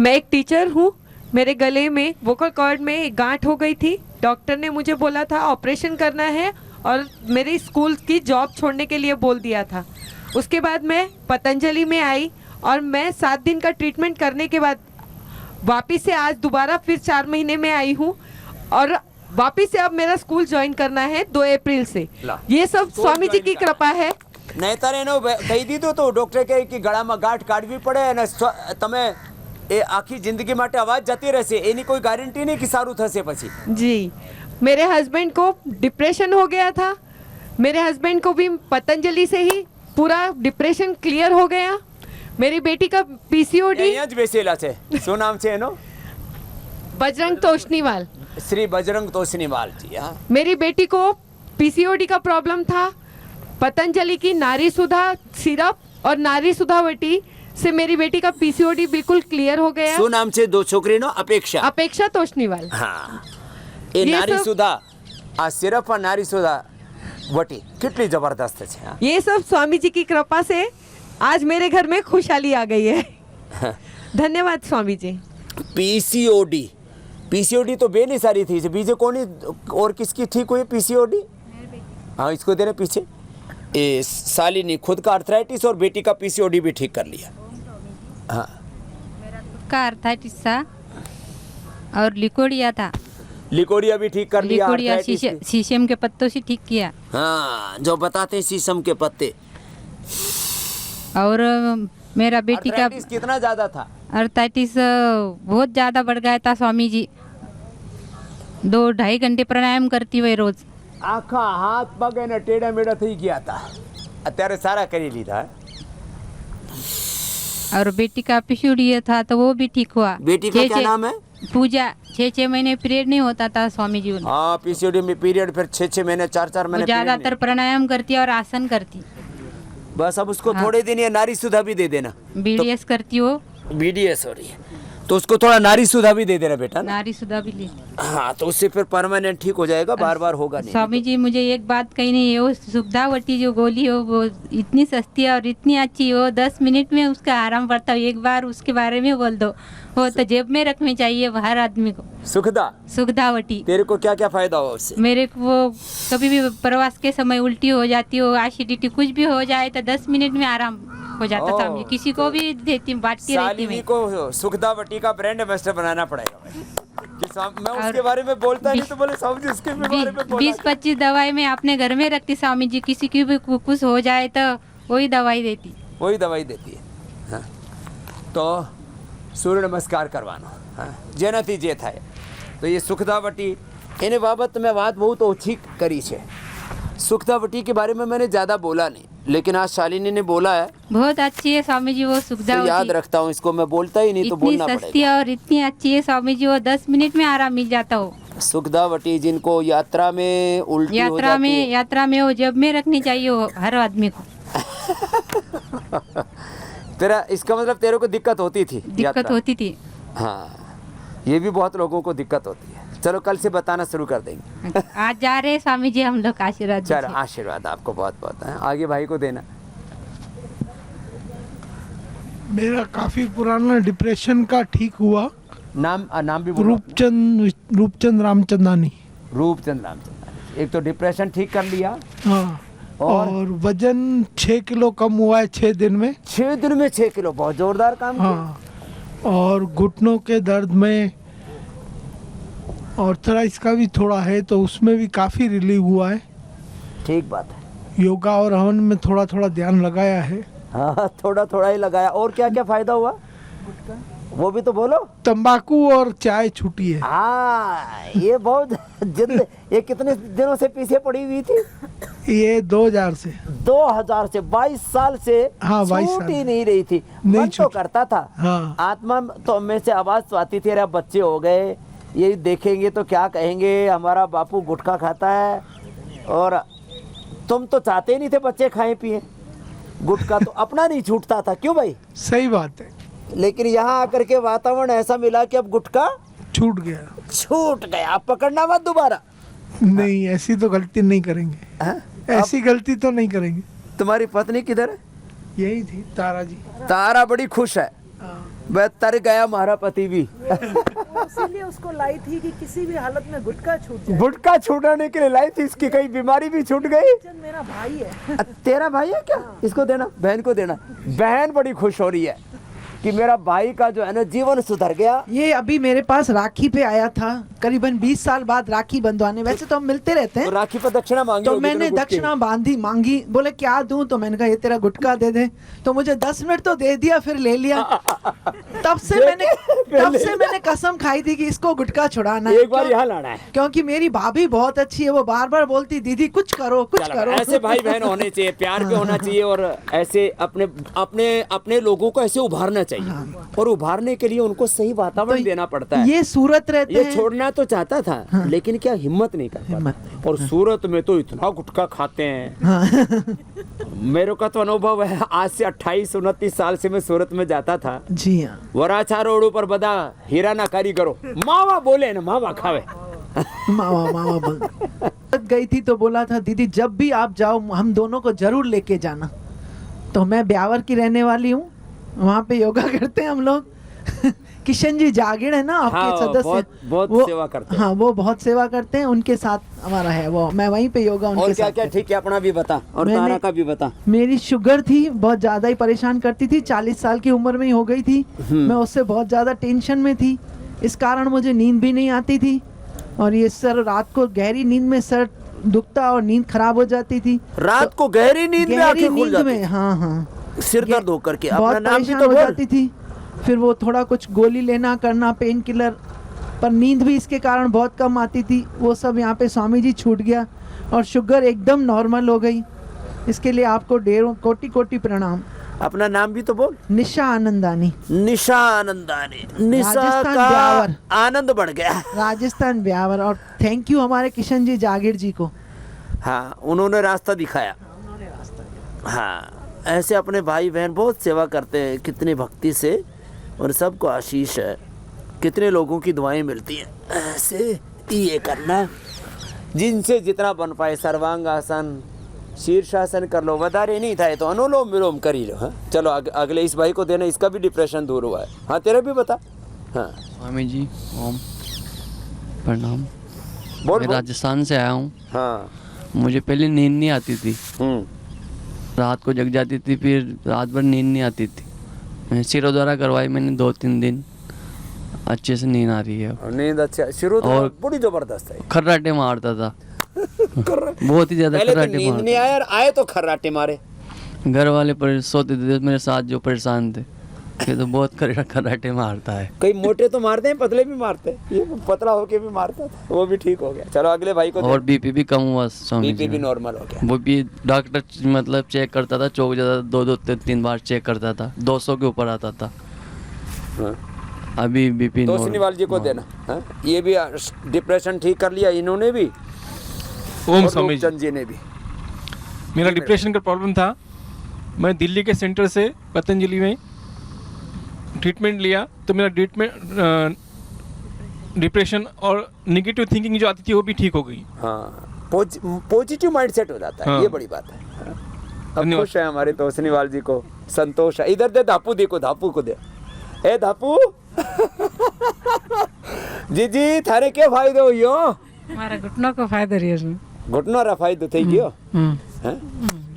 मैं एक टीचर हूँ। मेरे गले में वोकल कॉर्ड में एक गांठ हो गई थी। डॉक्टर ने मुझे बोला था ऑपरेशन करना है और मेरी स्कूल की जॉब छोड़ने के लिए बोल दिया था। उसके बाद मैं पतंजलि में आई और मैं 7 दिन का ट्रीटमेंट करने के बाद वापिस से आज दोबारा फिर 4 महीने में आई हूँ और वापिस से अब मेरा स्कूल ज्वाइन करना है 2 अप्रैल से। ये सब स्वामी जी की कृपा है। નહીતર એનો કહી દીધું તો ડોક્ટરે કહે કે ગળામાં ગાંઠ કાઢવી પડે અને તમે એ આખી જિંદગી માટે અવાજ જતી રહેશે એની કોઈ ગારંટી નહીં કે સારું થશે પછી। जी, मेरे हस्बैंड को डिप्रेशन हो गया था। मेरे हस्बैंड को भी पतंजलि से ही पूरा डिप्रेशन क्लियर हो गया। मेरी बेटी का पीसीओडी અહીંયા જ બેસેલા છે। શું નામ છે એનો? बजरंग तोष्णीवाल। श्री बजरंग तोष्णीवाल जी। हाँ, मेरी बेटी को पीसीओडी का प्रॉब्लम था। पतंजलि की नारी सुधा सिरप और नारी सुधावटी से मेरी बेटी का पीसीओडी बिल्कुल क्लियर हो गया। શું નામ છે દો છોકરીનો? અપેક્ષા। अपेक्षा तोष्णीवाल। હા, એ ये નારી सब- સુધા આ સિરપ और नारी सुधा वटी કેટલી જબરદસ્ત છે। हाँ। ये सब स्वामी जी की कृपा से आज मेरे घर में खुशहाली आ गई है। धन्यवाद स्वामी जी। पीसीओडी पीसीओडी तो बेनी सारी थी। बीजे कोनी और किसकी ठीक हुई पीसीओडी? हाँ, इसको देने पीछे। ये सालिनी खुद का अर्थराइटिस और बेटी का पीसीओडी भी ठीक कर लिया। हाँ, का अर्थाइटिस था और लिकोडिया था। लिकोडिया भी ठीक कर लिया। लिकोडिया arthritis भी। शीशम के पत्तों से ठीक किया। हाँ, जो बताते हैं शीशम के पत्ते। और मेरा बेटी का Arthritis कितना ज्यादा था? अर्थाइटिस बहुत ज़्यादा बढ़ गया था स्वामी जी। 2-2.5 घंटे प्राणायाम करती हुई रोज। આખા હાથ પગ એને ટેડા મેડા થઈ ગયા હતા। અત્યારે સારા કરી લીધા। और बेटी का पीसीओडी था तो वो भी ठीक हुआ। बेटी का क्या नाम है? पूजा। 6-6 महीने पीरियड नहीं होता था स्वामी जी उन्हें। हाँ, पीसीओडी में पीरियड फिर 6-6 महीने 4-4 वो महीने period ज़्यादातर प्राणायाम करती और आसन करती। नहीं। बस अब उसको हाँ। थोड़े दिन ये नारी सुधा भी दे देना। बीडीएस करती हो। बीडीएस हो रही है तो उसको थोड़ा नारी सुधा भी दे देना बेटा ना। नारी सुधा भी ले। हाँ, तो उससे फिर परमानेंट ठीक हो जाएगा। बार बार होगा नहीं। स्वामी जी मुझे एक बात कही नहीं है, वो सुविधावटी जो गोली हो वो इतनी सस्ती है और इतनी अच्छी हो, 10 मिनट में उसका आराम पड़ता है। एक बार उसके बारे में बोल दो, वो तो जेब में रखनी चाहिए हर आदमी को। सुखदा, सुविधावटी। तेरे को क्या क्या फायदा हुआ उससे? मेरे को वो कभी भी प्रवास के समय उल्टी हो जाती हो, एसिडिटी कुछ भी हो जाए तो 10 मिनट में आराम हो जाता ओह, था। मुझे किसी को भी देती बांटती रहती शालिनी मैं। को सुखदावटी का ब्रांड एम्बेसडर बनाना पड़ेगा भाई। कि मैं और उसके बारे में बोलता नहीं तो बोले स्वामी जी उसके बारे में बोला। 20-25 दवाई मैं अपने घर में रखती स्वामी जी। किसी की भी कुछ हो जाए तो वही दवाई देती। वही दवाई देती है। हाँ, तो सूर्य नमस्कार करवानो। हाँ, जेनाथी जे थाय। तो ये सुखदावटी एने बाबत में बात बहुत ओછી करी છે। सुखदावटी के बारे में मैंने ज़्यादा बोला नहीं, लेकिन आज शालिनी ने बोला है बहुत अच्छी है स्वामी जी वो तो याद सुविधावटी। रखता हूँ इसको। मैं बोलता ही नहीं तो इतनी बोलना सस्ती पड़ेगा। और इतनी अच्छी है स्वामी जी, वो 10 मिनट में आराम मिल जाता हो। सुखदावटी जिनको यात्रा में उल्टी हो जाती है। यात्रा में वो जेब में रखनी चाहिए वो हर आदमी को। तेरा इसका मतलब तेरे को दिक्कत होती थी? दिक्कत यात्रा। होती थी। हाँ, ये भी बहुत लोगों को दिक्कत होती है। चलो कल से बताना शुरू कर देंगे। आज जा रहे हैं स्वामी जी हम लोग, आशीर्वाद चलो दीजिए। आशीर्वाद आपको बहुत बहुत है। आगे भाई को देना। मेरा काफी पुराना डिप्रेशन का ठीक हुआ। नाम भी बोलो। रूपचंद रामचंदानी। रूपचंद रामचंद्र। एक तो डिप्रेशन ठीक कर लिया। हाँ, और? और वजन 6 किलो कम हुआ है 6 दिन में। 6 दिन में 6 किलो, बहुत जोरदार काम किया। हाँ, और घुटनों के दर्द में ऑर्थराइटिस का भी थोड़ा है तो उसमें भी काफ़ी रिलीव हुआ है। ठीक बात है। योगा और हवन में थोड़ा थोड़ा ध्यान लगाया है। हाँ, थोड़ा थोड़ा ही लगाया। और क्या क्या फायदा हुआ वो भी तो बोलो। तंबाकू और चाय छूटी है। हाँ, ये बहुत ये कितने दिनों से पीछे पड़ी हुई थी? ये 2000 से 2000 से 22 साल से। हाँ, 22 छूट साल। ही नहीं रही थी। नहीं मन तो छूटी। करता था। हाँ। आत्मा तो में से आवाज तो आती थी, अरे बच्चे हो गए, ये देखेंगे तो क्या कहेंगे, हमारा बापू गुटखा खाता है। और तुम तो चाहते ही नहीं थे बच्चे खाए पिए। गुटखा तो अपना नहीं छूटता था, क्यों भाई? सही बात है। लेकिन यहाँ आकर के वातावरण ऐसा मिला कि अब गुटखा छूट गया। छूट गया। पकड़ना मत दोबारा। नहीं, ऐसी तो गलती नहीं करेंगे। हाँ? ऐसी गलती तो नहीं करेंगे। तुम्हारी पत्नी किधर है? यही थी तारा जी। तारा बड़ी खुश है। हाँ। मैं तर गया हमारा पति भी। इसीलिए उसको लाई थी कि किसी भी हालत में गुटखा छूट जाए। गुटखा छूटाने के लिए लाई थी, इसकी कई बीमारी भी छूट गई। चंद मेरा भाई है। तेरा भाई है क्या? इसको देना, बहन को देना। बहन बड़ी खुश हो रही है कि मेरा भाई का जो है ना जीवन सुधर गया। ये अभी मेरे पास राखी पे आया था, करीबन 20 साल बाद राखी बंधवाने। वैसे तो हम मिलते रहते तो हैं। राखी पर दक्षिणा मांगी तो होगी मैंने तूने गुटके। दक्षिणा मांगी, बोले क्या दूं? तो मैंने कहा ये तेरा गुटखा दे दे। तो मुझे 10 मिनट तो दे दिया, फिर ले लिया। तब से मैंने कसम खाई थी कि इसको गुटखा छुड़ाना है। एक बार यहाँ लाना है। क्योंकि मेरी भाभी बहुत अच्छी है, वो बार बार बोलती दीदी कुछ करो कुछ चलो, करो। ऐसे भाई बहन होने चाहिए, प्यार भी होना चाहिए और ऐसे अपने अपने अपने लोगों को ऐसे उभारना चाहिए। और उभारने के लिए उनको सही वातावरण देना पड़ता है। ये सूरत रहते ये हैं। छोड़ना तो चाहता था, लेकिन क्या हिम्मत नहीं कर हिम्मत पाता। और सूरत में तो इतना गुटखा खाते हैं। मेरे का तो अनुभव है, आज से 28-29 साल से मैं सूरत में जाता था। जी हाँ। वराछा रोड पर बदा हीरा ना कारीगरो मावा बोले ना मावा खावे। मामा बोल गई थी तो बोला था दीदी जब भी आप जाओ हम दोनों को जरूर लेके जाना। तो मैं ब्यावर की रहने वाली हूँ, वहाँ पे योगा करते हैं हम लोग। किशन जी जागीर है ना आपके हाँ, सदस्य, बहुत सेवा करते हैं। हाँ वो बहुत सेवा करते हैं, उनके साथ हमारा है वो। मैं वहीं पे योगा उनके और साथ क्या क्या ठीक है, अपना भी बता और मैंने- तारा का भी बता। मेरी शुगर थी, बहुत ज़्यादा ही परेशान करती थी। 40 साल की उम्र में ही हो गई थी। मैं उससे बहुत ज़्यादा टेंशन में थी, इस कारण मुझे नींद भी नहीं आती थी। और ये सर रात को गहरी नींद में सर दुखता और नींद खराब हो जाती थी। रात को गहरी नींद में गहरी आंखें खुल नींद में, जाती, हाँ हाँ, सिर दर्द होकर के। बहुत अपना नाम भी परेशान तो हो बोल। जाती थी। फिर वो थोड़ा कुछ गोली लेना करना, पेन किलर, पर नींद भी इसके कारण बहुत कम आती थी। वो सब यहाँ पे स्वामी जी छूट गया और शुगर एकदम नॉर्मल हो गई। इसके लिए आपको ढेरों कोटि कोटि प्रणाम। अपना नाम भी तो बोल। निशा आनंदानी, निशा आनंदानी। निशा राजस्थान का ब्यावर। आनंद बढ़ गया। राजस्थान ब्यावर। और थैंक यू हमारे किशन जी जागीर जी को। हाँ, उन्होंने रास्ता दिखाया। हाँ, ऐसे अपने भाई बहन बहुत सेवा करते हैं, कितनी भक्ति से, और सबको आशीष है। कितने लोगों की दुआएं मिलती हैं। ऐसे ये करना, जिनसे जितना बन पाए। सर्वांगासन, शीर्षासन कर लो, वधारे नहीं था तो अनुलोम विलोम कर ही लो। हाँ चलो अगले इस भाई को देना, इसका भी डिप्रेशन दूर हुआ है। हाँ तेरा भी बता। हाँ स्वामी जी ओम प्रणाम। बोल मैं बोल। राजस्थान से आया हूँ। हाँ। मुझे पहले नींद नहीं आती थी, रात को जग जाती थी, फिर रात भर नींद नहीं आती थी। सिरों द्वारा करवाई मैंने 2-3 दिन, अच्छे से नींद आ रही है। और नींद अच्छा शुरू तो और- बड़ी जबरदस्त है। खर्राटे मारता था, बहुत ही ज्यादा पहले तो खर्राटे नींद नहीं मारता आया और आए तो खर्राटे मारे। था। घर वाले पर सोते थे मेरे साथ, जो परेशान थे, ये तो बहुत खर्राटे मारता है। कई मोटे तो मारते हैं, पतले भी मारते हैं। ये पतला होके भी मारता था, वो भी ठीक हो गया। चलो अगले भाई को और बीपी भी कम हुआ स्वामी बीपी जी भी में। नॉर्मल हो गया। वो भी डॉक्टर मतलब चेक करता था, चौक जाता था, 2-3 बार चेक करता था, 200 के ऊपर आता था। हाँ। अभी बीपी तो सिनीवाल जी को देना। हाँ? ये भी डिप्रेशन ठीक कर लिया इन्होंने भी, ओम और स्वामी जी। रूपचंद जी ने भी। मेरा डिप्रेशन का प्रॉब्लम था। मैं दिल्ली के सेंटर से पतंजलि में ट्रीटमेंट लिया, तो मेरा डिप्रेशन और नेगेटिव थिंकिंग जो आती थी वो भी ठीक हो गई। हाँ, पॉजिटिव माइंडसेट हो जाता है। हाँ। ये बड़ी बात है। हाँ। अब धन्यवाद। खुश है हमारे तो सिनीवाल जी को, संतोष है। इधर दे धापू देखो, धापू को दे। ए धापू जी जी थारे क्या फायदो हुई हो? हमारा घुटनों को फायदा रही है इसमें। घुटनों रा फायदो થઈ ગયો। हाँ?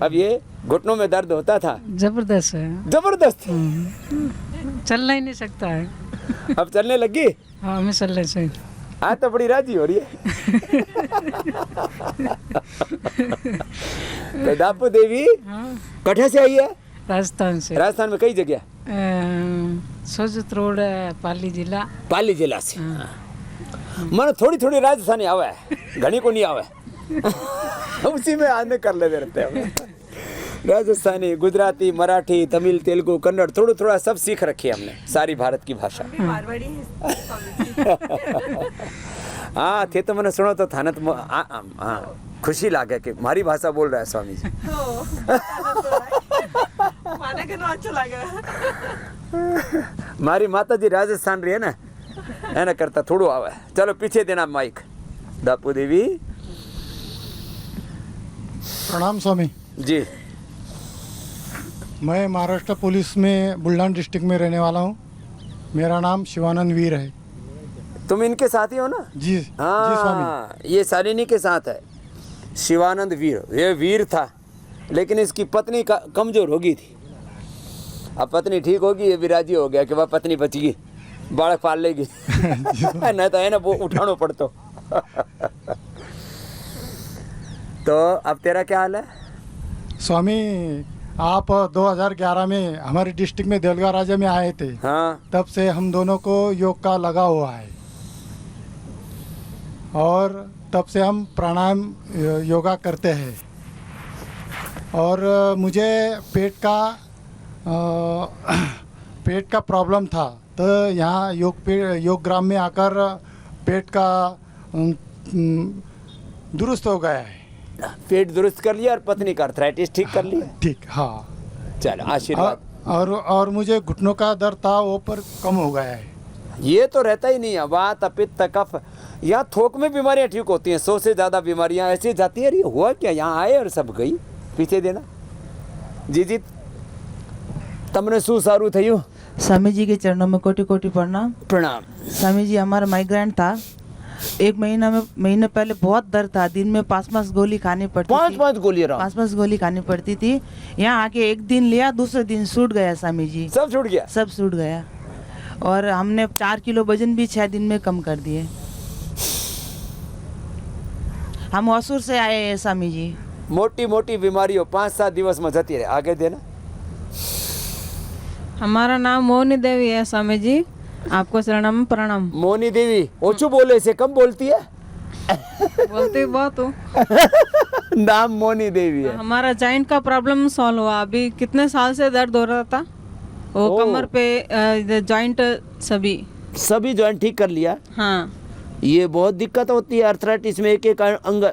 अब ये घुटनों में दर्द होता था, जबरदस्त है, जबरदस्त। चलना ही नहीं सकता है। अब चलने लगी। हाँ हमें चलना चाहिए। आज तो बड़ी राजी हो रही है। तो दापू देवी हाँ कठे से आई है? राजस्थान से। राजस्थान में कई जगह? सोजत रोड पाली जिला। पाली जिला से। मन थोड़ी थोड़ी राजस्थानी आवे है, घनी को नहीं आवे। उसी में आने कर ले रहते हैं। राजस्थानी, गुजराती, मराठी, तमिल, तेलुगु, कन्नड़, थोड़ा थोड़ा सब सीख रखी है हमने, सारी भारत की भाषा। हाँ थे तो मैंने सुनो तो थाने तो हाँ खुशी लागे कि मारी भाषा बोल रहा है स्वामी जी। मारी माता जी राजस्थान रही है ना, एना करता थोड़ो आवे। चलो पीछे देना माइक। दापू देवी प्रणाम स्वामी जी। मैं महाराष्ट्र पुलिस में बुलढाना डिस्ट्रिक्ट में रहने वाला हूँ। मेरा नाम शिवानंद वीर है। तुम इनके साथ ही हो ना? जी स्वामी। हाँ, ये शालिनी के साथ है, शिवानंद वीर। ये वीर था, लेकिन इसकी पत्नी कमजोर हो गई थी। अब पत्नी ठीक होगी, ये भी राजी हो गया कि वह पत्नी बचेगी, बालक पाल लेगी। नहीं तो है ना, वो उठानो पड़तो। तो अब तेरा क्या हाल है? स्वामी, आप 2011 में हमारे डिस्ट्रिक्ट में देवलगा राजा में आए थे। हाँ, तब से हम दोनों को योग का लगा हुआ है, और तब से हम प्राणायाम योगा करते हैं। और मुझे पेट का प्रॉब्लम था, तो यहाँ योग ग्राम में आकर पेट का दुरुस्त हो गया है। पेट दुरुस्त कर लिया और पत्नी का अर्थराइटिस ठीक कर लिया। ठीक, हाँ। चलो, आशीर्वाद। और मुझे घुटनों का दर्द था, वो पर कम हो गया है। ये तो रहता ही नहीं है, वात पित्त कफ, यहाँ थोक में बीमारियाँ ठीक होती हैं। 100 से ज़्यादा बीमारियाँ ऐसी जाती हैं। ये हुआ क्या, यहाँ आए और सब गई? पीछे देना जी तमने शू सारू थयु? स्वामी जी के चरणों में कोटि कोटि प्रणाम। प्रणाम। स्वामी जी, हमारा माइग्रेन था, 1 महीने पहले बहुत दर्द था। दिन में 5 गोली खानी पड़ती थी। 5 गोलियाँ? 5 गोली खानी पड़ती थी। यहाँ आके एक दिन लिया, दूसरे दिन छूट गया स्वामी जी। सब छूट गया? सब छूट गया। और हमने 4 किलो वजन भी 6 दिन में कम कर दिए। हम असुर से आए हैं स्वामी जी। मोटी मोटी बीमारियों 5-7 दिवस में जती रहे। आगे देना। हमारा नाम मोहनी देवी है स्वामी जी, आपको शरणम प्रणाम। मोनी देवी, ओछू बोले से कम बोलती है? बोलते बहुत हूँ। नाम मोनी देवी है। हमारा जॉइंट का प्रॉब्लम सॉल्व हुआ। अभी कितने साल से दर्द हो रहा था, वो कमर पे जॉइंट सभी जॉइंट ठीक कर लिया? हाँ। ये बहुत दिक्कत होती है अर्थराइटिस में, एक अंग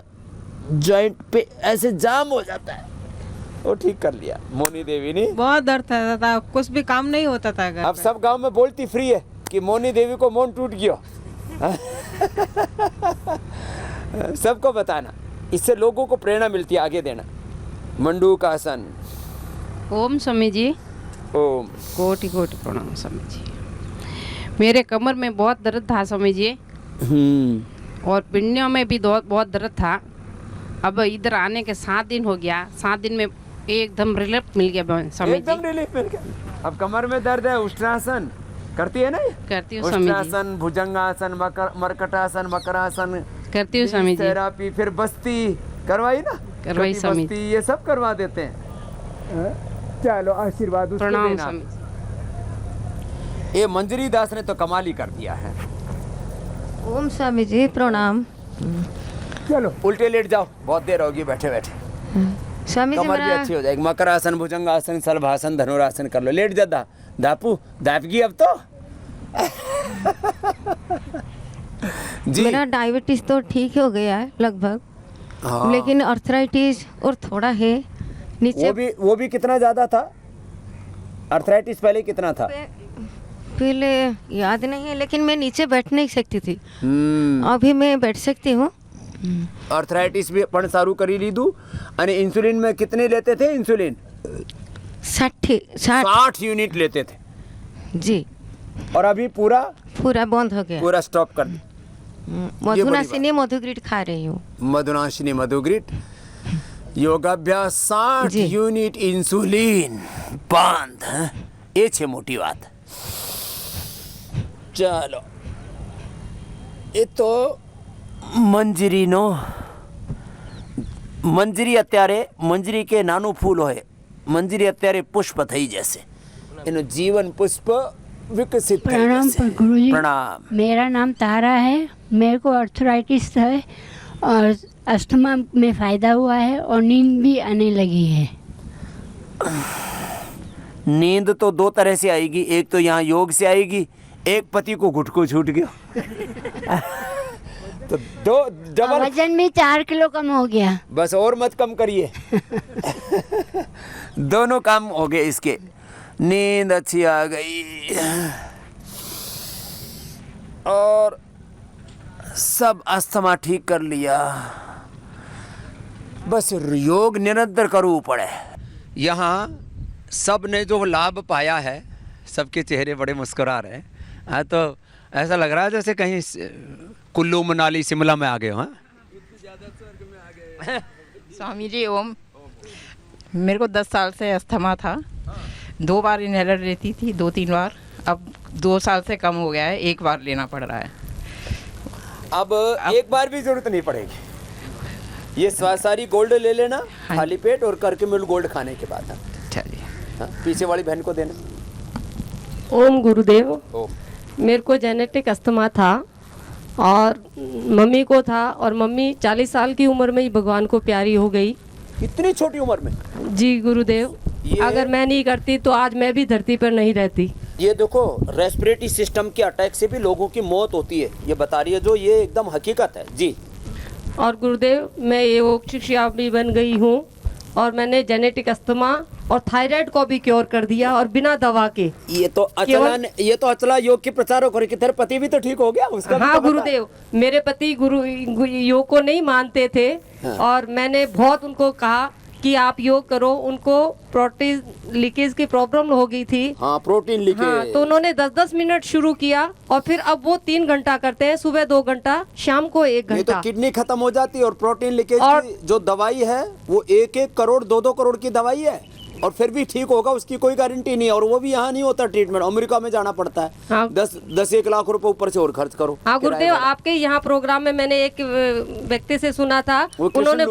जॉइंट पे ऐसे जाम हो जाता है, वो ठीक कर लिया मोनी देवी ने। बहुत दर्द था, कुछ भी काम नहीं होता था घर अब पे। सब गांव में बोलती फ्री है कि मोनी देवी को मौन टूट गया। सबको बताना, इससे लोगों को प्रेरणा मिलती है, आगे देना। मंडूक आसन। ओम स्वामी जी। ओम। कोटि कोटि प्रणाम स्वामी जी। मेरे कमर में बहुत दर्द था स्वामी जी, और पिंडियों में भी बहुत दर्द था। अब इधर आने के 7 दिन हो गया, 7 दिन में एकदम रिलीफ मिल गया स्वामी जी। एकदम रिलीफ मिल गया। अब कमर में दर्द है, उष्णासन करती है ना? करती हूँ स्वामी जी। उष्णासन, भुजंगासन, मरकटासन, मकरासन करती हूँ स्वामी जी। थेरापी, फिर बस्ती करवाई ना? करवाई स्वामी बस्ती, ये सब करवा देते हैं। चलो, आशीर्वाद उसको प्रणाम देना। स्वामी जी। ये मंजरी दास ने तो कमाल ही कर दिया है। ओम स्वामी जी प्रणाम। चलो उल्टे लेट जाओ, बहुत देर होगी बैठे बैठे। स्वामी जी कमर भी मेरा अच्छी हो जाएगी। मकरासन, भुजंगासन, सलभासन, धनुरासन कर लो। लेट जा दापू, दापगी अब तो। जी। मेरा डायबिटीज तो ठीक हो गया है लगभग। हाँ। लेकिन अर्थराइटिस और थोड़ा है नीचे। वो भी कितना ज्यादा था? अर्थराइटिस पहले कितना था? पहले याद नहीं है, लेकिन मैं नीचे बैठ नहीं सकती थी। अभी मैं बैठ सकती हूँ। अर्थराइटिस भी पण सारू करी लीधु। અને इंसुलिन में कितने लेते थे? इंसुलिन 60 यूनिट लेते थे जी। और अभी पूरा बंद हो गया, पूरा स्टॉप कर दी। मधुनाशिनी मधुग्रिड खा रही हूँ। मधुनाशिनी मधुग्रिड, योगाभ्यास 60 यूनिट इंसुलिन बंद। ये छे मोटी बात। चलो, ये तो મંજરીનો મંજરી અત્યારે મંજરી કે નાનું ફૂલ હોય, મંજરી અત્યારે પુષ્પ થઈ જશે, એનું જીવન પુષ્પ વિકસિત થઈ प्रणाम જશે। गुरुजी। प्रणाम। मेरा नाम तारा है। मेरे को अर्थराइटिस है और अस्थमा में फ़ायदा हुआ है और नींद भी आने लगी है। नींद तो 2 तरह से आएगी, एक तो यहाँ योग से आएगी, एक पति को घुटको छूट गया। तो 2 डबल। वजन भी 4 किलो कम हो गया। बस और मत कम करिए। दोनों काम हो गए इसके। नींद अच्छी आ गई और सब अस्थमा ठीक कर लिया। बस योग निरंतर करવું पड़े। यहाँ सब ने जो लाभ पाया है, सबके चेहरे बड़े मुस्कुरा रहे हैं। हाँ, तो ऐसा लग रहा है जैसे कहीं कुल्लू मनाली शिमला में आ गए हो। हाँ, स्वामी जी ओम। मेरे को 10 साल से अस्थमा था, 2 बार इनहेलर लेती थी, 2-3 बार। अब 2 साल से कम हो गया है, 1 बार लेना पड़ रहा है। अब एक बार भी जरूरत नहीं पड़ेगी। ये सारी गोल्ड ले लेना खाली पेट और करके मिल गोल्ड खाने के बाद। अच्छा जी। हाँ, पीछे वाली बहन को देना। ओम गुरुदेव। ओम। मेरे को जेनेटिक अस्थमा था और मम्मी को था, और मम्मी 40 साल की उम्र में ही भगवान को प्यारी हो गई। इतनी छोटी उम्र में? जी गुरुदेव, अगर मैं नहीं करती तो आज मैं भी धरती पर नहीं रहती। ये देखो, रेस्पिरेटरी सिस्टम के अटैक से भी लोगों की मौत होती है, ये बता रही है जो, ये एकदम हकीकत है जी। और गुरुदेव, मैं योग शिक्षा भी बन गई हूँ, और मैंने जेनेटिक अस्थमा और थायराइड को भी क्योर कर दिया, और बिना दवा के। ये तो अचला योग के प्रचार हो, तेरे पति भी तो ठीक हो गया उसका? हाँ गुरुदेव, मेरे पति योग को नहीं मानते थे। हाँ। और मैंने बहुत उनको कहा कि आप योग करो, उनको प्रोटीन लीकेज की प्रॉब्लम हो गई थी। हाँ, प्रोटीन लीकेज। हाँ, तो उन्होंने 10-10 मिनट शुरू किया, और फिर अब वो 3 घंटा करते हैं, सुबह 2 घंटा, शाम को 1 ये तो घंटा। किडनी खत्म हो जाती है, और प्रोटीन लीकेज की जो दवाई है वो 1-1 करोड़ 2-2 करोड़ की दवाई है, और फिर भी ठीक होगा उसकी कोई गारंटी नहीं है। और वो भी यहाँ नहीं होता ट्रीटमेंट, अमेरिका में जाना पड़ता है। हाँ। 10-1 लाख रुपए ऊपर से और खर्च करो। हाँ गुरुदेव, आपके यहाँ प्रोग्राम में मैंने एक व्यक्ति से सुना था, उन्होंने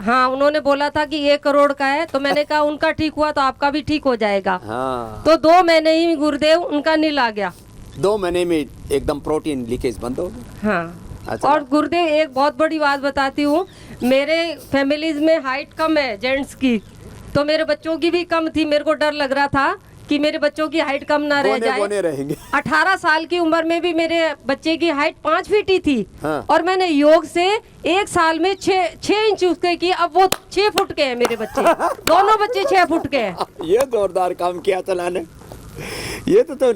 हाँ, उन्होंने बोला था कि 1 करोड़ का है, तो मैंने कहा उनका ठीक हुआ तो आपका भी ठीक हो जाएगा। हाँ। तो 2 महीने ही गुरुदेव उनका नील आ गया। 2 महीने में एकदम प्रोटीन लीकेज बंद हो गया। हाँ। अच्छा। और गुरुदेव, एक बहुत बड़ी बात बताती हूँ, मेरे फैमिलीज में हाइट कम है जेंट्स की, तो मेरे बच्चों की भी कम थी। मेरे को डर लग रहा था कि मेरे बच्चों की हाइट कम ना रह जाए। बोने रहेंगे। 18 साल की उम्र में भी मेरे बच्चे की हाइट 5 फीट ही थी। हाँ। और मैंने योग से 1 साल में 6 इंच उसके की, अब वो 6 फुट के हैं मेरे बच्चे। दोनों बच्चे 6 फुट के हैं। ये जोरदार काम किया चलाने। ये तो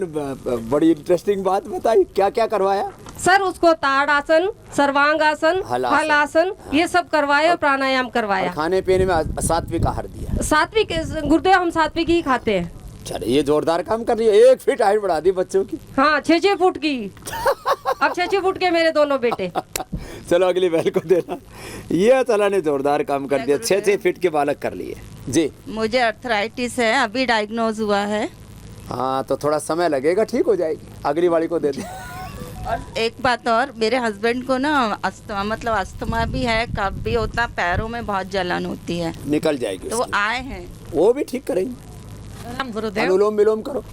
बड़ी इंटरेस्टिंग बात बताई। क्या क्या करवाया सर? उसको ताड़ासन, सर्वांगासन, हलासन, ये सब करवाया, और प्राणायाम करवाया। खाने पीने में सात्विक आहार दिया। सात्विक गुरुदेव, हम सात्विक ही खाते हैं। चलो, ये जोरदार काम कर रही है। 1 फीट हाइट बढ़ा दी बच्चों की। हाँ, 6-6 फुट की। अब 6-6 फुट के मेरे दोनों बेटे। चलो, अगली बहन को देना। ये चला ने जोरदार काम कर दिया, 6-6 फीट के बालक कर लिए जी। मुझे अर्थराइटिस है, अभी डायग्नोज हुआ है। हाँ, तो थोड़ा समय लगेगा, ठीक हो जाएगी। अगली वाली को दे दे। और एक बात और, मेरे हस्बैंड को ना अस्थमा भी है, कफ भी होता, पैरों में बहुत जलन होती है। निकल जाएगी तो वो आए हैं, वो भी ठीक करेंगे। गुरुदेव, अनुलोम विलोम करो।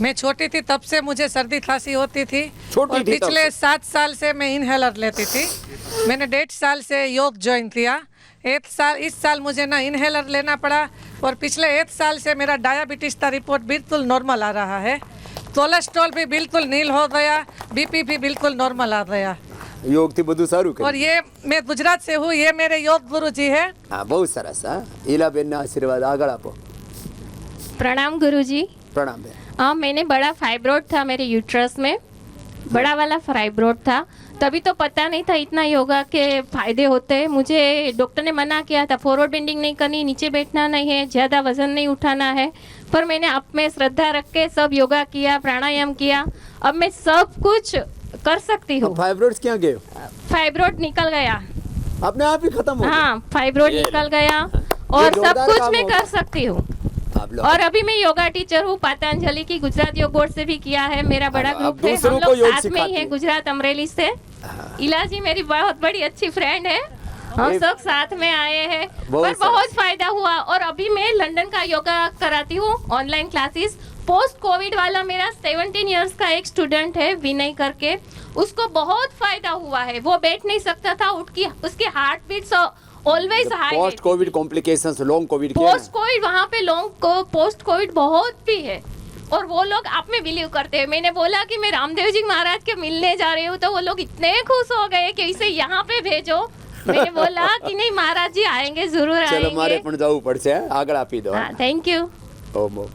मैं छोटी थी तब से मुझे सर्दी खांसी होती थी, छोटी और थी तब पिछले से? 7 साल से मैं इनहेलर लेती थी। मैंने 1.5 साल से योग ज्वाइन किया। इस साल मुझे ना इनहेलर लेना पड़ा, और पिछले 1 साल से मेरा डायबिटीज का रिपोर्ट बिल्कुल नॉर्मल आ रहा है। कोलेस्ट्रॉल भी बिल्कुल नील हो गया, बीपी भी बिल्कुल नॉर्मल आ गया। योग थी બધું સારું કર્યું। और ये मैं गुजरात से हूँ, ये मेरे योग गुरु जी है। हाँ, बहुत सरस। हाँ, ઈલાબેનના આશીર્વાદ આગળ આપો। प्रणाम गुरुजी। प्रणाम बहन। हाँ, मैंने बड़ा फाइब्रोड था मेरे यूट्रस में, बड़ा वाला फाइब्रोड था। तभी तो पता नहीं था इतना योगा के फायदे होते हैं। मुझे डॉक्टर ने मना किया था, फॉरवर्ड बेंडिंग नहीं करनी, नीचे बैठना नहीं है, ज़्यादा वजन नहीं उठाना है। पर मैंने आप में श्रद्धा रख के सब योगा किया, प्राणायाम किया। अब मैं सब कुछ कर सकती हूँ। फाइब्रोड्स क्या गए? फाइब्रोड निकल गया, अपने आप ही खत्म हो गया। हाँ, फाइब्रोड निकल गया, और सब कुछ मैं कर सकती हूँ। और अभी मैं योगा टीचर हूँ, पतंजलि की गुजरात योग बोर्ड से भी किया है। मेरा बड़ा ग्रुप है, हम लोग साथ में ही है, गुजरात अमरेली से। इलाजी मेरी बहुत बड़ी अच्छी फ्रेंड है, हम सब साथ में आए हैं, पर बहुत फायदा हुआ। और अभी मैं लंदन का योगा कराती हूँ, ऑनलाइन क्लासेस। पोस्ट कोविड वाला मेरा 17 इयर्स का एक स्टूडेंट है, विनय करके, उसको बहुत फायदा हुआ है। वो बैठ नहीं सकता था, उसकी heart beats always high. Post covid complications, long covid, post covid वहाँ पे पोस्ट कोविड बहुत भी है, और वो लोग आप में बिलीव करते हैं। मैंने बोला कि मैं रामदेव जी महाराज के मिलने जा रही हूँ, तो वो लोग इतने खुश हो गए कि इसे यहाँ पे भेजो। मैंने बोला कि नहीं, महाराज जी आएंगे, जरूर आएंगे। चलो, मारे पण जाऊ પડશે, આગળ આપી દો। हाँ, थैंक यू। ओम ओम।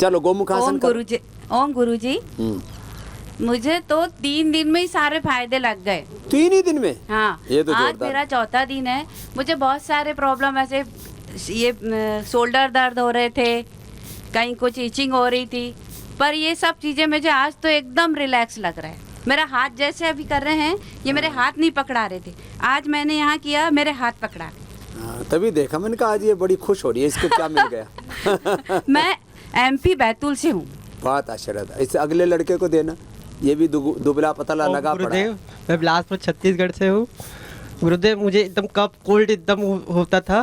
चलो, गोमुखासन करो। ओम गुरुजी, मुझे तो 3 दिन में ही सारे फायदे लग गए। 3 ही दिन में? हाँ, ये तो आज मेरा 4था दिन है। मुझे बहुत सारे प्रॉब्लम ऐसे, ये शोल्डर दर्द हो रहे थे, कहीं कुछ इचिंग हो रही थी, पर ये सब चीज़ें मुझे आज तो एकदम रिलैक्स लग रहा है। मेरा हाथ जैसे अभी कर रहे हैं, ये मेरे हाथ नहीं पकड़ा रहे थे, आज मैंने यहाँ किया, मेरे हाथ पकड़ा। तभी देखा मैंने कहा आज ये बड़ी खुश हो रही है, इसको क्या मिल गया। मैं MP बैतूल से हूँ। बहुत आश्चर्य था। इससे अगले लड़के को देना, ये भी दुबला पतला लगा पड़ा है। मैं बिलासपुर छत्तीसगढ़ से हूँ। गुरुदेव मुझे एकदम कफ कोल्ड एकदम होता था,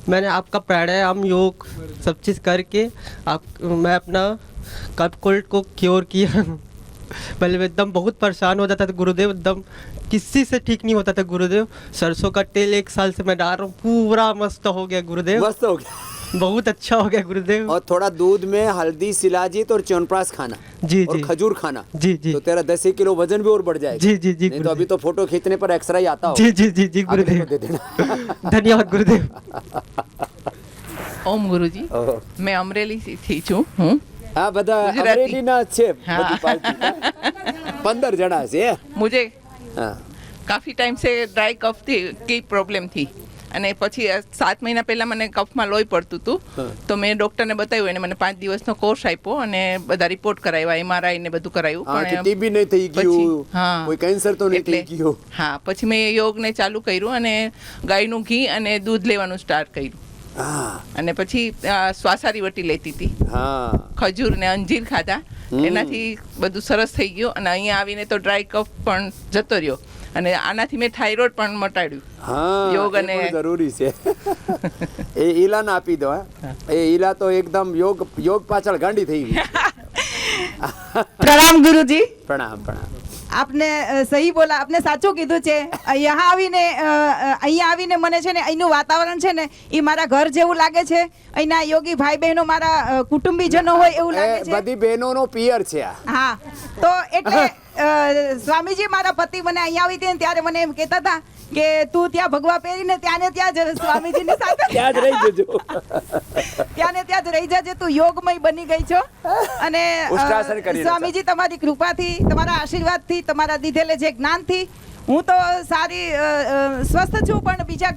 मैंने आपका प्राणायाम योग सब चीज़ करके मैं अपना कफ कोल्ड को क्योर किया। पहले मैं एकदम बहुत परेशान हो जाता था गुरुदेव, एकदम किसी से ठीक नहीं होता था गुरुदेव। सरसों का तेल 1 साल से मैं डाल रहा हूँ, पूरा मस्त हो गया गुरुदेव। मस्त हो गया, बहुत अच्छा हो गया गुरुदेव। और थोड़ा दूध में हल्दी, शिलाजीत और च्यवनप्राश खाना, जी और जी, खजूर खाना, जी जी, तो तेरा 10 किलो वजन भी और बढ़ जाएगा। जी जी जी, नहीं तो अभी तो फोटो खींचने पर एक्सरा ही आता हो। जी जी जी जी गुरुदेव, दे देना। धन्यवाद गुरुदेव। ओम गुरुजी, मैं अमरेली થી છું હું। હા બધા અમરેલીના છે બધી પાર્ટી। 15 જણા છે। मुझे काफ़ी टाइम से ड्राई कफ की प्रॉब्लम थी અને પછી 7 મહિના પહેલા મને કફમાં લોહી પડતું હતું, તો મેં ડૉક્ટરને બતાવ્યું, એને મને 5 દિવસનો કોર્સ આપ્યો અને બધા રિપોર્ટ કરાવ્યા, MRI ને બધું કરાવ્યું, પણ ટીબી નહીં થઈ ગયું, કોઈ કેન્સર તો નહીં થઈ ગયું। હા, પછી મેં યોગને ચાલુ કર્યું અને ગાયનું ઘી અને દૂધ લેવાનું સ્ટાર્ટ કર્યું। અને પછી શ્વાસારી વટી લેતી હતી, ખજૂર ને અંજીર ખાધા, એનાથી બધું સરસ થઈ ગયું અને અહીંયા આવીને તો ડ્રાય કફ પણ જતો રહ્યો અને આનાથી મેં થાઇરોઇડ પણ મટાડ્યું। યોગ અને જરૂરી છે। એ ઈલા ના આપી દો, એ ઈલા તો એકદમ યોગ પાછળ ગાંડી થઈ ગઈ। પ્રણામ ગુરુજી। પ્રણામ પ્રણામ। આપને સહી બોલા, આપને સાચું કીધું છે। અહીંયા આવીને મને છે ને અહીંનું વાતાવરણ છે ને એ મારા ઘર જેવું લાગે છે। અહીંના યોગી ભાઈ બહેનો મારા કુટુંબીજનો હોય એવું લાગે છે। બધી બહેનોનો પિયર છે આ। હા, તો એટલે સ્વામીજી મારા પતિ મને અહીંયા આવી હતી ને ત્યારે મને એમ કહેતા હતા કે તું ત્યાં ભગવા પહેરીને ત્યાં ને ત્યાં જ સ્વામીજીની સાથે ત્યાં જ રહી જજો, ત્યાં ને ત્યાં જ રહી જજે, તું યોગમય બની ગઈ છો। અને સ્વામીજી તમારી કૃપાથી, તમારા આશીર્વાદથી, તમારા દીધેલે જે જ્ઞાનથી હું તો સારી સ્વસ્થ છું, પણ બીજા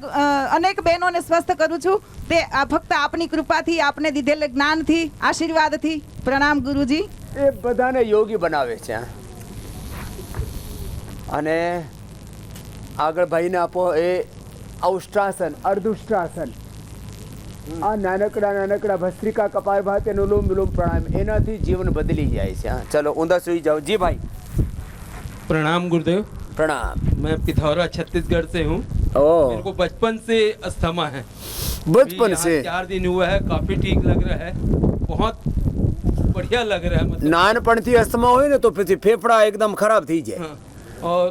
અનેક બહેનોને સ્વસ્થ કરું છું તે ફક્ત આપની કૃપાથી, આપને દીધેલે જ્ઞાનથી, આશીર્વાદથી। પ્રણામ ગુરુજી। એ બધાને યોગી બનાવે છે। અને આગળ ભાઈને આપો એ અષ્ટાસન, અર્ધુષ્ટાસન, આ નાનકડા ભસ્ત્રિકા કપાલભાતિ અને ઉલુમ વિલુમ પ્રાણાયામ, એનાથી જીવન બદલી જાય છે। ચલો ઊંધા સુઈ જાઓ। જી ભાઈ। प्रणाम गुरुदेव। प्रणाम। मैं पिथौरा छत्तीसगढ़ से हूँ। मेरे को बचपन से अस्थमा है। बचपन से 4 दिन हुआ है, काफी ठीक लग रहा है, बहुत बढ़िया लग रहा है। मतलब नानपणथी अस्थमा हो ना तो फिर फेफड़ा एकदम खराब थी जाए। और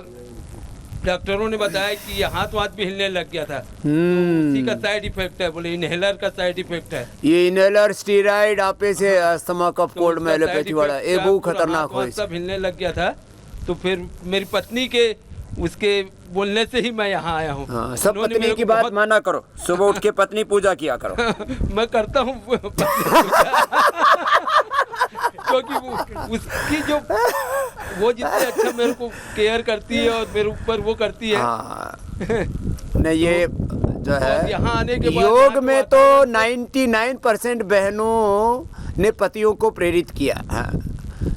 डॉक्टरों ने बताया कि ये हाथ भी हिलने लग गया था, उसी का साइड इफेक्ट है, बोले इनहेलर का साइड इफेक्ट है। ये इनहेलर स्टीरॉइड आपे से अस्थमा कफ कोल्ड में एलोपैथी वाला ये बहुत खतरनाक हो, सब हिलने लग गया था। तो फिर मेरी पत्नी के उसके बोलने से ही मैं यहाँ आया हूँ। सब पत्नी की बात माना करो, सुबह उठ के पत्नी पूजा किया करो। मैं करता हूँ क्योंकि उसकी जो वो जितने अच्छा मेरे को केयर करती है और मेरे ऊपर वो करती है। नहीं ये जो है यहाँ आने के बाद योग में तो 99% बहनों ने पतियों को प्रेरित किया।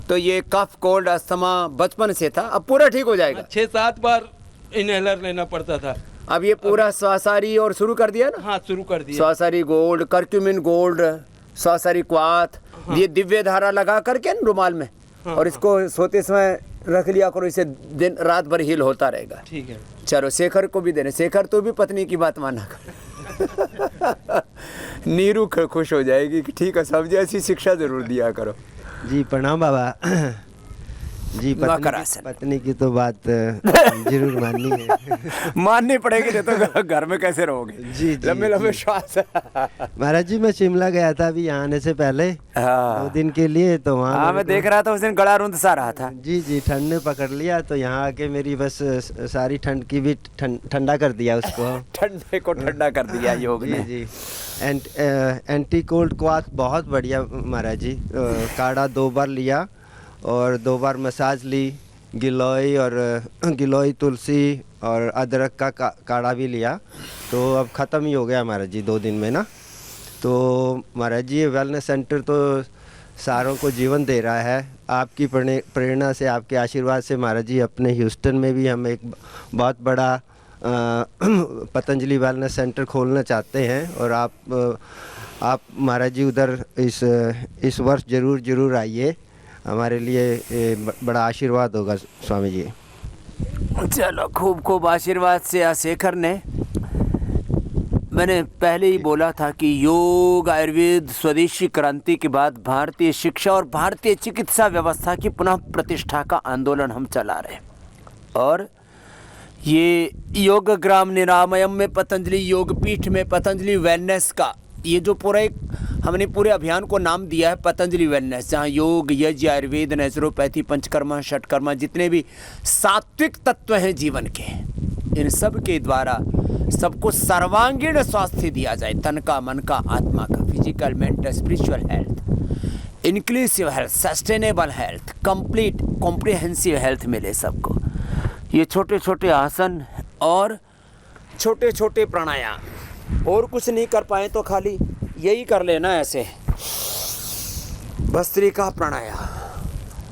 तो ये कफ कोल्ड अस्थमा बचपन से था, अब पूरा ठीक हो जाएगा। 6-7 बार इनहेलर लेना पड़ता था, अब ये पूरा श्वासारी और शुरू कर दिया ना। हाँ शुरू कर दिया। Swasari gold, curcumin gold, Swasari क्वाथ, ये दिव्य धारा लगा करके रुमाल में, और इसको सोते समय रख लिया करो, इसे दिन रात भर हील होता रहेगा। ठीक है। चलो शेखर को भी देने, शेखर तो भी पत्नी की बात माना कर। नीरू खुश हो जाएगी कि ठीक है, सब जैसी शिक्षा जरूर दिया करो। जी प्रणाम बाबा। जी पत्नी की तो बात जरूर माननी है। माननी पड़ेगी, नहीं तो घर में कैसे रहोगे। जी लंबे लंबे श्वास। महाराज जी मैं शिमला गया था अभी यहाँ आने से पहले 2 दिन के लिए, तो वहाँ मैं देख रहा था उस दिन गला रुंध सा रहा था। जी जी ठंड ने पकड़ लिया, तो यहाँ आके मेरी बस सारी ठंड की भी ठंडा कर दिया उसको। ठंडे को ठंडा कर दिया योग ने। जी एंटी कोल्ड क्वाथ बहुत बढ़िया महाराज जी। काढ़ा 2 बार लिया और 2 बार मसाज ली, गिलोय तुलसी और अदरक का काढ़ा भी लिया, तो अब ख़त्म ही हो गया महाराज जी 2 दिन में ना। तो महाराज जी ये वेलनेस सेंटर तो सारों को जीवन दे रहा है। आपकी प्रेरणा से, आपके आशीर्वाद से महाराज जी अपने ह्यूस्टन में भी हम एक बहुत बड़ा पतंजलि वेलनेस सेंटर खोलना चाहते हैं और आप महाराज जी उधर इस वर्ष ज़रूर आइए, हमारे लिए बड़ा आशीर्वाद होगा स्वामी जी। चलो, खूब खूब आशीर्वाद से शेखर ने। मैंने पहले ही बोला था कि योग, आयुर्वेद, स्वदेशी क्रांति के बाद भारतीय शिक्षा और भारतीय चिकित्सा व्यवस्था की पुनः प्रतिष्ठा का आंदोलन हम चला रहे हैं। और ये योग ग्राम निरामयम में, पतंजलि योग पीठ में, पतंजलि वेलनेस का ये जो हमने पूरे अभियान को नाम दिया है पतंजलि वेलनेस, जहाँ योग, यज्ञ, आयुर्वेद, नेचुरोपैथी, पंचकर्मा, षटकर्मा, जितने भी सात्विक तत्व हैं जीवन के, इन सब के द्वारा सबको सर्वांगीण स्वास्थ्य दिया जाए, तन का, मन का, आत्मा का, physical, mental, spiritual health, inclusive health, sustainable health, complete comprehensive health मिले सबको। ये छोटे छोटे आसन और छोटे छोटे प्राणायाम, और कुछ नहीं कर पाए तो खाली यही कर लेना ऐसे। भस्त्रिका प्राणायाम,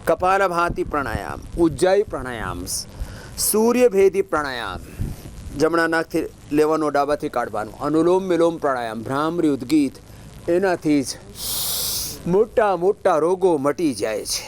कपालभाति प्राणायाम, उज्जाई प्राणायाम, सूर्य भेदी प्राणायाम, જમણાનાકથી લેવાનો ડાબાથી કાઢવાનું, અનુલોમ વિલોમ પ્રાણાયામ, ભ્રામરી, ઉદ્ગીત, એનાથી જ મોટા મોટા રોગો મટી જાય છે।